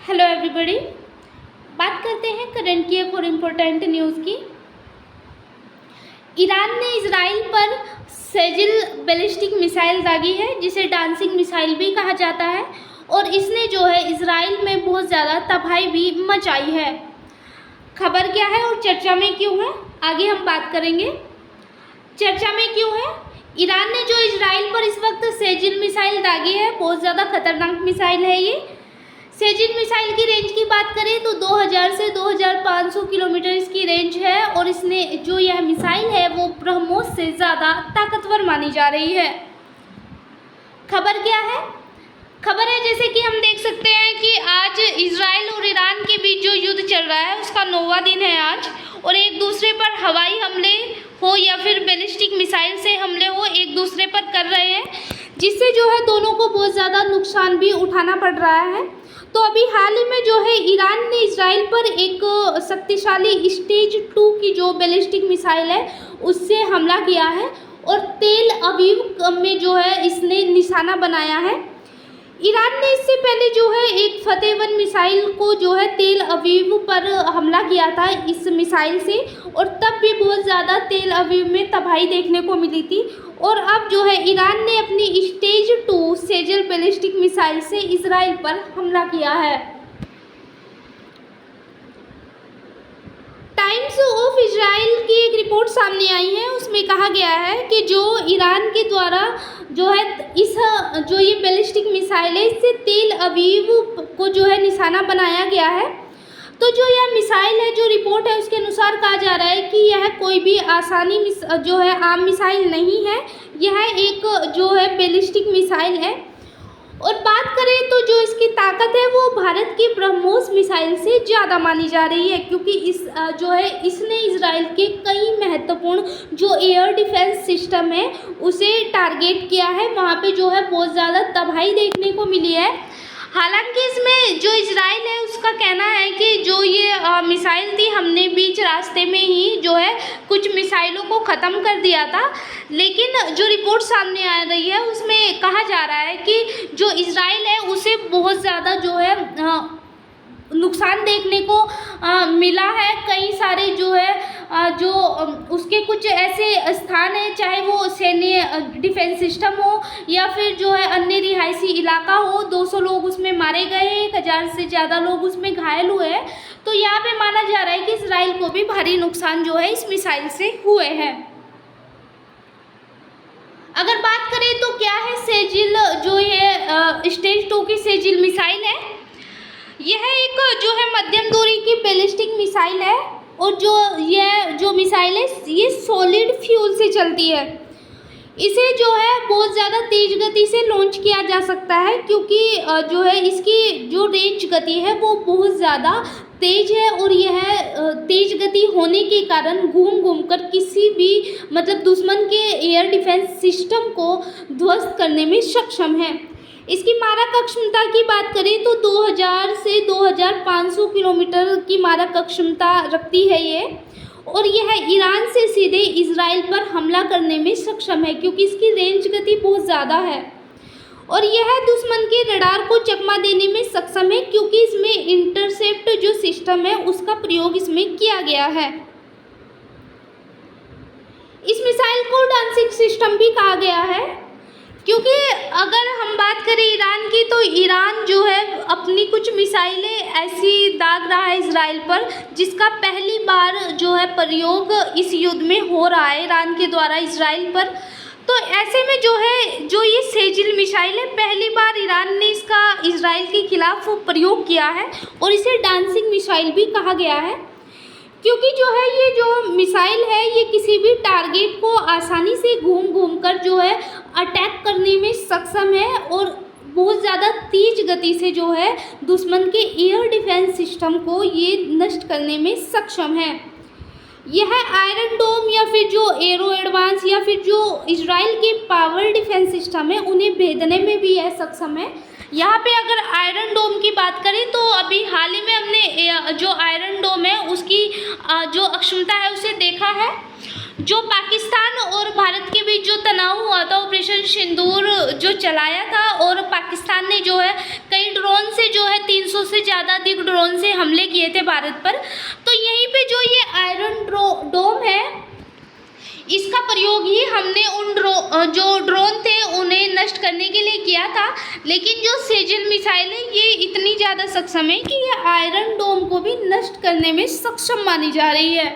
Hello everybody. बात करते हैं करंट की एक और इम्पोर्टेंट न्यूज़ की। ईरान ने इजराइल पर सेजिल बैलिस्टिक मिसाइल दागी है, जिसे डांसिंग मिसाइल भी कहा जाता है, और इसने जो है इजराइल में बहुत ज़्यादा तबाही भी मचाई है। खबर क्या है और चर्चा में क्यों है, आगे हम बात करेंगे। चर्चा में क्यों है? ईरान ने जो इजराइल पर इस वक्त सेजिल मिसाइल दागी है, बहुत ज़्यादा खतरनाक मिसाइल है ये। सेजिल मिसाइल की रेंज की बात करें तो 2000 से 2500 किलोमीटर इसकी रेंज है, और इसने जो यह मिसाइल है वो ब्रह्मोस से ज़्यादा ताकतवर मानी जा रही है। खबर क्या है? खबर है जैसे कि हम देख सकते हैं कि आज इजराइल और ईरान के बीच जो युद्ध चल रहा है उसका 9वां दिन है आज, और एक दूसरे पर हवाई हमले हो या फिर बैलिस्टिक मिसाइल से हमले हो एक दूसरे पर कर रहे हैं, जिससे जो है दोनों को बहुत ज़्यादा नुकसान भी उठाना पड़ रहा है। तो अभी हाल ही में जो है ईरान ने इजराइल पर एक शक्तिशाली स्टेज 2 की जो बैलिस्टिक मिसाइल है उससे हमला किया है, और तेल अवीव में जो है इसने निशाना बनाया है। ईरान ने इससे पहले जो है एक फतेह 1 मिसाइल को जो है तेल अवीव पर हमला किया था इस मिसाइल से, और तब भी बहुत ज़्यादा तेल अवीव में तबाही देखने को मिली थी। और अब जो है ईरान ने अपनी स्टेज 2 सेजिल बैलिस्टिक मिसाइल से इजराइल पर हमला किया है। टाइम्स ऑफ इजराइल की एक रिपोर्ट सामने आई है, उसमें कहा गया है कि जो ईरान के द्वारा जो है इस जो ये बैलिस्टिक मिसाइल है इससे तेल अवीव को जो है निशाना बनाया गया है। तो जो यह मिसाइल है, जो रिपोर्ट है उसके अनुसार कहा जा रहा है कि यह कोई भी आसानी जो है आम मिसाइल नहीं है, यह एक जो है बैलिस्टिक मिसाइल है। और बात करें तो जो इसकी ताकत है वो भारत की ब्रह्मोस मिसाइल से ज़्यादा मानी जा रही है, क्योंकि इस जो है इसने इजराइल के कई महत्वपूर्ण जो एयर डिफेंस सिस्टम है उसे टारगेट किया है। वहाँ पे जो है बहुत ज़्यादा तबाही देखने को मिली है। हालांकि इसमें जो इजराइल है उसका कहना है कि जो ये मिसाइल थी हमने बीच रास्ते में ही जो है कुछ मिसाइलों को ख़त्म कर दिया था, लेकिन जो रिपोर्ट सामने आ रही है उसमें कहा जा रहा है कि जो इजराइल है उसे बहुत ज़्यादा जो है नुकसान देखने को मिला है। कई सारे जो है जो उसके कुछ ऐसे स्थान हैं, चाहे वो सैन्य डिफेंस सिस्टम हो या फिर जो है अन्य रिहायशी इलाका हो, 200 लोग उसमें मारे गए, 1000 से ज़्यादा लोग उसमें घायल हुए हैं। तो यहाँ पे माना जा रहा है कि इजराइल को भी भारी नुकसान जो है इस मिसाइल से हुए हैं। अगर बात करें तो क्या है सेजिल, जो ये स्टेज 2 की सेजिल मिसाइल है, यह एक जो है मध्यम दूरी की बैलिस्टिक मिसाइल है, और जो मिसाइल है ये सॉलिड फ्यूल से चलती है। इसे जो है बहुत ज़्यादा तेज़ गति से लॉन्च किया जा सकता है, क्योंकि जो है इसकी जो रेंज गति है वो बहुत ज़्यादा तेज़ है, और यह तेज़ गति होने के कारण घूम घूम कर किसी भी मतलब दुश्मन के एयर डिफेंस सिस्टम को ध्वस्त करने में सक्षम है। इसकी मारक क्षमता की बात करें तो 2000 से 2500 किलोमीटर की मारक क्षमता रखती है ये, और यह ईरान से सीधे इजराइल पर हमला करने में सक्षम है, क्योंकि इसकी रेंज गति बहुत ज़्यादा है। और यह दुश्मन के रडार को चकमा देने में सक्षम है, क्योंकि इसमें इंटरसेप्ट जो सिस्टम है उसका प्रयोग इसमें किया गया है। इस मिसाइल को डांसिंग सिस्टम भी कहा गया है, क्योंकि अगर हम बात करें ईरान की तो ईरान जो है अपनी कुछ मिसाइलें ऐसी दाग रहा है इजराइल पर, जिसका पहली बार जो है प्रयोग इस युद्ध में हो रहा है ईरान के द्वारा इजराइल पर। तो ऐसे में जो है जो ये सेजिल मिसाइल है पहली बार ईरान ने इसका इजराइल के खिलाफ प्रयोग किया है, और इसे डांसिंग मिसाइल भी कहा गया है, क्योंकि जो है ये जो मिसाइल है ये किसी भी टारगेट को आसानी से घूम घूम कर जो है अटैक करने में सक्षम है, और बहुत ज़्यादा तेज गति से जो है दुश्मन के एयर डिफेंस सिस्टम को ये नष्ट करने में सक्षम है। यह आयरन डोम या फिर जो एरो एडवांस या फिर जो इजराइल के पावर डिफेंस सिस्टम है उन्हें भेदने में भी यह सक्षम है। यहाँ पे अगर आयरन डोम की बात करें तो अभी हाल ही में हमने जो आयरन डोम है उसकी जो अक्षमता है उसे देखा है। जो पाकिस्तान और भारत के बीच जो तनाव हुआ था, ऑपरेशन सिंदूर जो चलाया था, और पाकिस्तान ने जो है कई ड्रोन से जो है 300 से ज़्यादा अधिक ड्रोन से हमले किए थे भारत पर। तो यहीं पे जो ये आयरन डोम है, इसका प्रयोग ही हमने उन जो ड्रोन थे उन्हें नष्ट करने के लिए किया था। लेकिन जो सेजल मिसाइल है ये इतनी ज़्यादा सक्षम है कि ये आयरन डोम को भी नष्ट करने में सक्षम मानी जा रही है।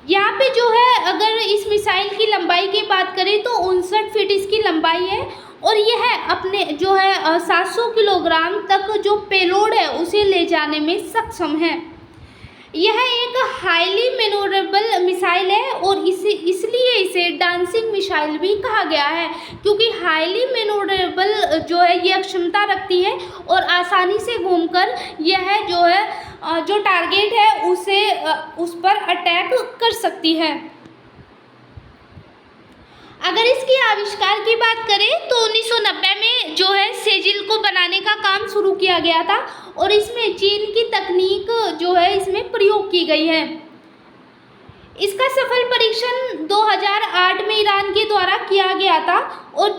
यहाँ पे जो है अगर इस मिसाइल की लंबाई की बात करें तो 59 फीट इसकी लंबाई है और यह अपने जो है 700 किलोग्राम तक जो पेलोड है उसे ले जाने में सक्षम है। यह एक हाईली मैनोरेबल मिसाइल है और इसलिए इसे डांसिंग मिसाइल भी कहा गया है, क्योंकि हाईली मैनोरेबल जो है यह क्षमता रखती है और आसानी से घूमकर यह जो है जो टारगेट है उस पर अटैक कर सकती है। अगर इसके आविष्कार की बात करें तो 1990 में जो है सेजिल को बनाने का काम शुरू किया गया था और इसमें चीन की तकनीक जो है इसमें प्रयोग की गई है। इसका सफल परीक्षण 2008 में ईरान के द्वारा किया गया था और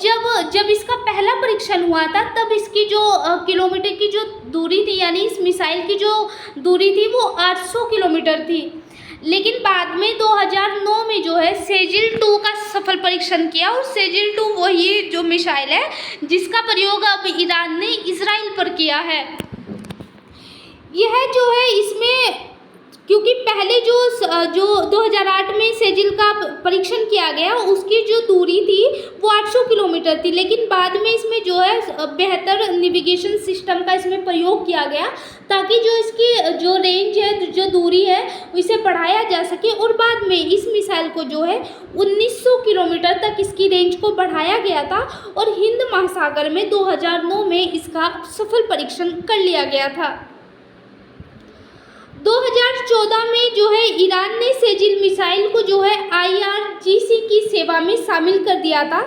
जब इसका पहला परीक्षण हुआ था तब इसकी जो किलोमीटर की जो दूरी थी, यानी इस मिसाइल की जो दूरी थी वो 800 किलोमीटर थी। लेकिन बाद में 2009 में जो है सेजिल 2 का सफल परीक्षण किया और सेजिल 2 वही जो मिसाइल है जिसका प्रयोग अब ईरान ने इजराइल पर किया है। यह जो है इसमें क्योंकि पहले जो 2008 में सेजिल का परीक्षण किया गया उसकी जो दूरी थी वो 800 किलोमीटर थी, लेकिन बाद में इसमें जो है बेहतर नेविगेशन सिस्टम का इसमें प्रयोग किया गया ताकि जो इसकी जो रेंज है, जो दूरी है इसे बढ़ाया जा सके और बाद में इस मिसाइल को जो है 1900 किलोमीटर तक इसकी रेंज को बढ़ाया गया था और हिंद महासागर में 2009 में इसका सफल परीक्षण कर लिया गया था। 2014 में जो है ईरान ने सेजिल मिसाइल को जो है IRGC की सेवा में शामिल कर दिया था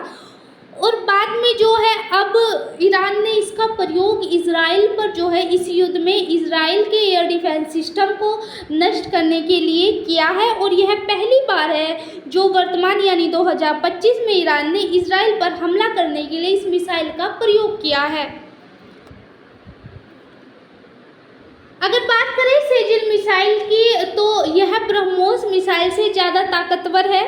और बाद में जो है अब ईरान ने इसका प्रयोग इजराइल पर जो है इस युद्ध में इजराइल के एयर डिफेंस सिस्टम को नष्ट करने के लिए किया है और यह पहली बार है जो वर्तमान यानी 2025 में ईरान ने इजराइल पर हमला करने के लिए इस मिसाइल का प्रयोग किया है। अगर बात करें सेजिल मिसाइल की तो यह ब्रह्मोस मिसाइल से ज़्यादा ताकतवर है,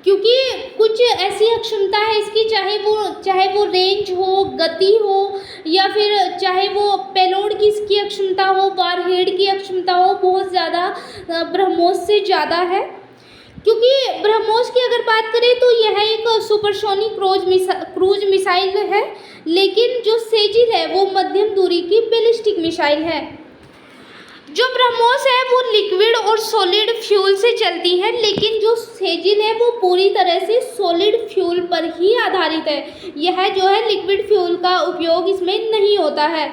क्योंकि कुछ ऐसी क्षमता है इसकी, चाहे वो रेंज हो, गति हो या फिर चाहे वो पेलोड की इसकी क्षमता हो, वारहेड की क्षमता हो, बहुत ज़्यादा ब्रह्मोस से ज़्यादा है। क्योंकि ब्रह्मोस की अगर बात करें तो यह एक सुपरसोनिक क्रूज मिसाइल है, लेकिन जो सेजिल है वो मध्यम दूरी की बैलिस्टिक मिसाइल है। जो ब्रह्मोस है वो लिक्विड और सॉलिड फ्यूल से चलती है, लेकिन जो सेजिल है वो पूरी तरह से सॉलिड फ्यूल पर ही आधारित है। यह जो है लिक्विड फ्यूल का उपयोग इसमें नहीं होता है।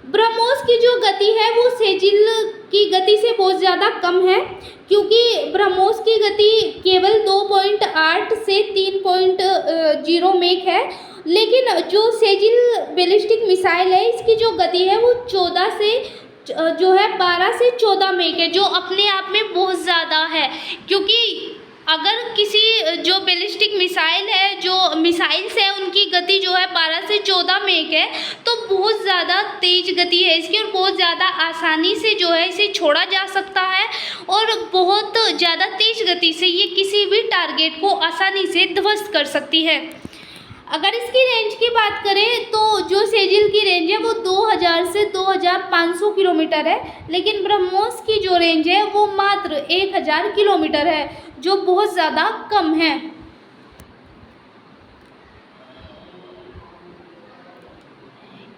ब्रह्मोस की जो गति है वो सेजिल की गति से बहुत ज़्यादा कम है, क्योंकि ब्रह्मोस की गति केवल 2.8 से 3.0 मेक है, लेकिन जो सेजिल बैलिस्टिक मिसाइल है इसकी जो गति है वो 12 से 14 मेक है, जो अपने आप में बहुत ज़्यादा है। क्योंकि अगर किसी जो बैलिस्टिक मिसाइल है, जो मिसाइल्स है उनकी गति जो है 12 से 14 मेक है, तो बहुत ज़्यादा तेज़ गति है इसकी और बहुत ज़्यादा आसानी से जो है इसे छोड़ा जा सकता है और बहुत ज़्यादा तेज़ गति से ये किसी भी टारगेट को आसानी से ध्वस्त कर सकती है। अगर इसकी रेंज की बात करें तो जो सेजिल की रेंज है वो 2000 से 2500 किलोमीटर है, लेकिन ब्रह्मोस की जो रेंज है वो मात्र 1000 किलोमीटर है, जो बहुत ज़्यादा कम है।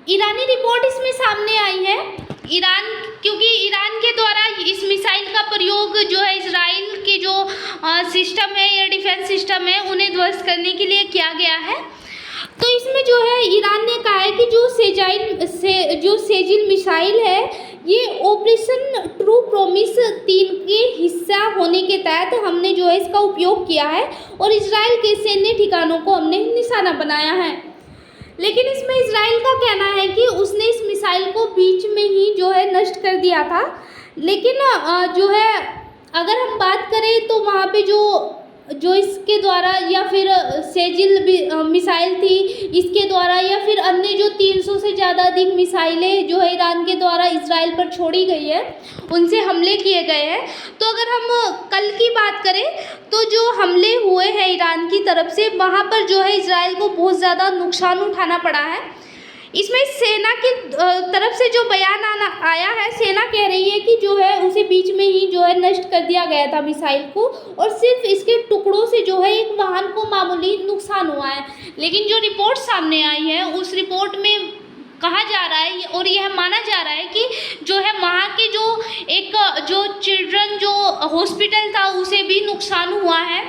ईरानी रिपोर्ट इसमें सामने आई है। क्योंकि ईरान के द्वारा इस मिसाइल का प्रयोग जो है इजराइल के जो सिस्टम है, एयर डिफेंस सिस्टम है, उन्हें ध्वस्त करने के लिए किया गया है। तो इसमें जो है ईरान ने कहा है कि जो सेजिल मिसाइल है ये ऑपरेशन ट्रू प्रॉमिस 3 के हिस्सा होने के तहत हमने जो है इसका उपयोग किया है और इजराइल के सैन्य ठिकानों को हमने निशाना बनाया है। लेकिन इसमें इजराइल का कहना है कि उसने इस मिसाइल को बीच में ही जो है नष्ट कर दिया था, लेकिन जो है अगर हम बात करें तो वहाँ पे जो जो इसके द्वारा या फिर सेजिल मिसाइल थी इसके द्वारा या फिर अन्य जो 300 से ज़्यादा अधिक मिसाइलें जो है ईरान के द्वारा इजराइल पर छोड़ी गई है उनसे हमले किए गए हैं। तो अगर हम कल की बात करें तो जो हमले हुए हैं ईरान की तरफ से वहाँ पर जो है इजराइल को बहुत ज़्यादा नुकसान उठाना पड़ा है। इसमें सेना की तरफ से जो बयान आया है, सेना कह रही है कि जो है उसे बीच में ही जो है नष्ट कर दिया गया था मिसाइल को, और सिर्फ इसके टुकड़ों से जो है एक वाहन को मामूली नुकसान हुआ है। लेकिन जो रिपोर्ट सामने आई है उस रिपोर्ट में कहा जा रहा है और यह माना जा रहा है कि जो है वहाँ के जो चिल्ड्रन जो हॉस्पिटल था उसे भी नुकसान हुआ है।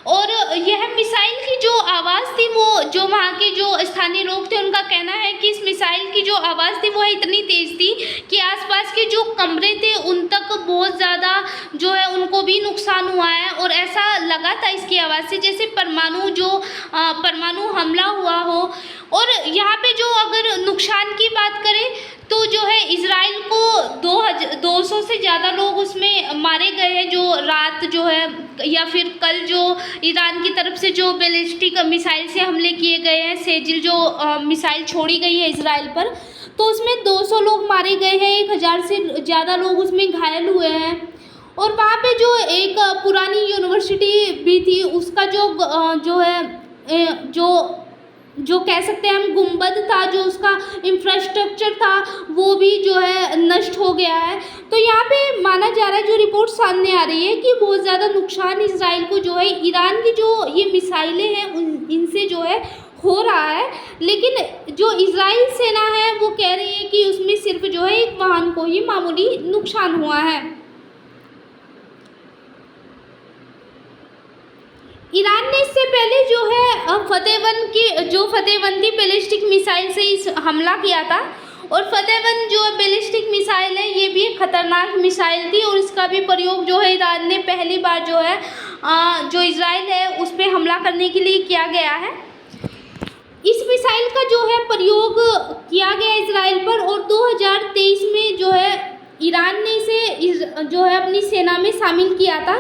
और यह मिसाइल की जो आवाज़ थी वो जो वहाँ के जो स्थानीय लोग थे उनका कहना है कि इस मिसाइल की जो आवाज़ थी वो इतनी तेज़ थी कि आसपास के जो कमरे थे उन तक बहुत ज़्यादा जो है उनको भी नुकसान हुआ है। और ऐसा लगा था इसकी आवाज़ से जैसे परमाणु हमला हुआ हो। और यहाँ पे जो अगर नुकसान की बात करें तो जो है इजराइल को 200 से ज़्यादा लोग उसमें मारे गए हैं जो रात जो है या फिर कल जो ईरान की तरफ से जो बैलिस्टिक मिसाइल से हमले किए गए हैं, सेजिल जो मिसाइल छोड़ी गई है इजराइल पर, तो उसमें 200 लोग मारे गए हैं, 1000 से ज़्यादा लोग उसमें घायल हुए हैं। और वहाँ पे जो एक पुरानी यूनिवर्सिटी भी थी उसका जो कह सकते हैं हम गुंबद था, जो उसका इंफ्रास्ट्रक्चर था वो भी जो है नष्ट हो गया है। तो यहाँ पे माना जा रहा है, जो रिपोर्ट सामने आ रही है कि बहुत ज़्यादा नुकसान इजराइल को जो है ईरान की जो ये मिसाइलें हैं इनसे जो है हो रहा है। लेकिन जो इजराइल सेना है वो कह रही है कि उसमें सिर्फ जो है एक वाहन को ही मामूली नुकसान हुआ है। ईरान ने इससे पहले जो है फतेहबंदी बैलिस्टिक मिसाइल से इस हमला किया था। और फतेहबंद जो बैलिस्टिक मिसाइल है ये भी एक खतरनाक मिसाइल थी और इसका भी प्रयोग जो है ईरान ने पहली बार जो है जो इजराइल है उस पर हमला करने के लिए किया गया है। इस मिसाइल का जो है प्रयोग किया गया इजराइल पर और 2023 में जो है ईरान ने इसे जो है अपनी सेना में शामिल किया था।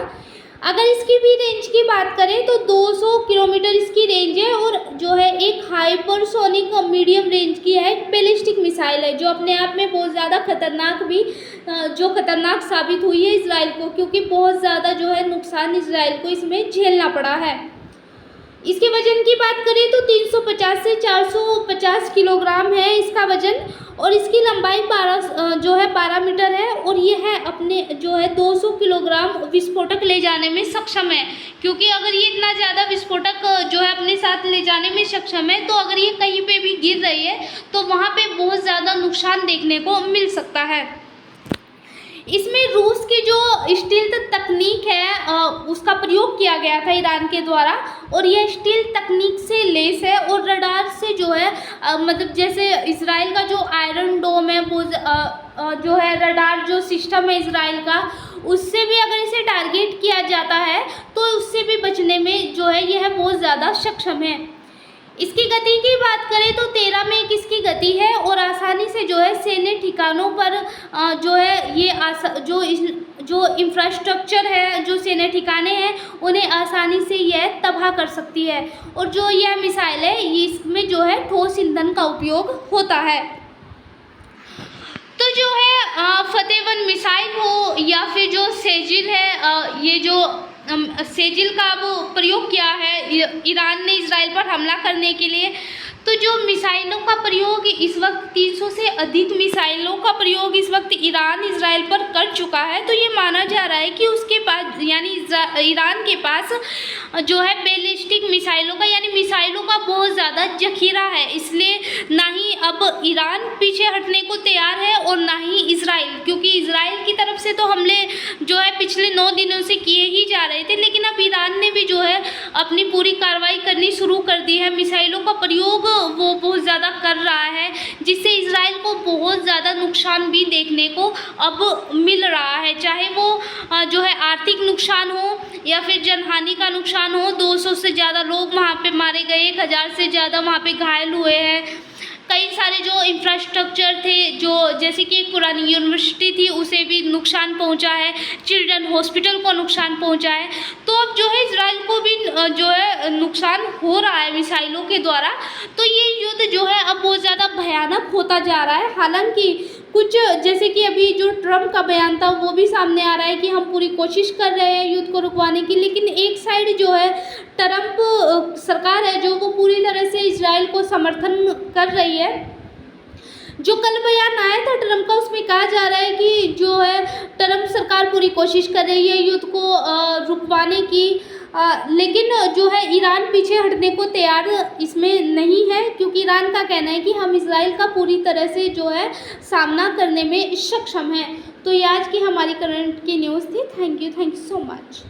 अगर इसकी भी रेंज की बात करें तो 200 किलोमीटर इसकी रेंज है और जो है एक हाइपरसोनिक मीडियम रेंज की है, एक बैलिस्टिक मिसाइल है जो अपने आप में बहुत ज़्यादा खतरनाक साबित हुई है इजराइल को, क्योंकि बहुत ज़्यादा जो है नुकसान इजराइल को इसमें झेलना पड़ा है। इसके वजन की बात करें तो 350 से 450 किलोग्राम है इसका वजन और इसकी लंबाई 12 मीटर है और यह है अपने जो है 200 किलोग्राम विस्फोटक ले जाने में सक्षम है। क्योंकि अगर ये इतना ज़्यादा विस्फोटक जो है अपने साथ ले जाने में सक्षम है तो अगर ये कहीं पे भी गिर रही है तो वहाँ पे बहुत ज़्यादा नुकसान देखने को मिल सकता है। इसमें रूस की जो स्टील्थ तकनीक है उसका प्रयोग किया गया था ईरान के द्वारा और यह स्टील्थ तकनीक से लेस है और रडार से जो है मतलब जैसे इजराइल का जो आयरन डोम है वो जो है रडार जो सिस्टम है इजराइल का, उससे भी अगर इसे टारगेट किया जाता है तो उससे भी बचने में जो है यह बहुत ज़्यादा सक्षम है। इसकी गति की बात करें तो 13 में इसकी गति है और आसानी से जो है सैन्य ठिकानों पर जो है ये जो इंफ्रास्ट्रक्चर है, जो सैन्य ठिकाने हैं उन्हें आसानी से यह तबाह कर सकती है। और जो यह मिसाइल है इसमें जो है ठोस ईंधन का उपयोग होता है। तो जो है फतेहबंद मिसाइल हो या फिर जो सेजिल है, ये जो सेजिल का अब प्रयोग किया है ईरान ने इजराइल पर हमला करने के लिए, तो जो मिसाइलों का प्रयोग इस वक्त 300 से अधिक मिसाइलों का प्रयोग इस वक्त ईरान इजराइल पर कर चुका है। तो ये माना जा रहा है कि उसके पास यानी ईरान के पास जो है बैलिस्टिक मिसाइलों का यानी मिसाइलों का बहुत ज़्यादा जखीरा है। इसलिए ना ही अब ईरान पीछे हटने को तैयार है और ना ही इजराइल, क्योंकि इजराइल की तरफ से तो हमले जो है पिछले 9 दिनों से किए ही जा रहे थे, लेकिन अब ईरान ने भी जो है अपनी पूरी कार्रवाई करनी शुरू कर दी है। मिसाइलों का प्रयोग वो बहुत ज़्यादा कर रहा है जिससे इजराइल को बहुत ज़्यादा नुकसान भी देखने को अब मिल रहा है, चाहे वो जो है आर्थिक नुकसान हो या फिर जनहानि का नुकसान हो। 200 से ज़्यादा लोग वहाँ पे मारे गए, 1000 से ज़्यादा वहाँ पे घायल हुए हैं। कई सारे जो इंफ्रास्ट्रक्चर थे, जो जैसे कि एक पुरानी यूनिवर्सिटी थी उसे भी नुकसान पहुंचा है, चिल्ड्रन हॉस्पिटल को नुकसान पहुंचा है। तो अब जो है इजराइल को भी जो है नुकसान हो रहा है मिसाइलों के द्वारा। तो ये युद्ध जो है अब बहुत ज़्यादा भयानक होता जा रहा है। हालांकि कुछ जैसे कि अभी जो ट्रम्प का बयान था वो भी सामने आ रहा है कि हम पूरी कोशिश कर रहे हैं युद्ध को रुकवाने की, लेकिन एक साइड जो है ट्रम्प सरकार है जो वो पूरी तरह से इजराइल को समर्थन कर रही है। जो कल बयान आया था ट्रम्प का उसमें कहा जा रहा है कि जो है ट्रम्प सरकार पूरी कोशिश कर रही है युद्ध को रुकवाने की, लेकिन जो है ईरान पीछे हटने को तैयार इसमें नहीं है, क्योंकि ईरान का कहना है कि हम इजराइल का पूरी तरह से जो है सामना करने में सक्षम हैं। तो ये आज की हमारी करंट की न्यूज़ थी। Thank you so much.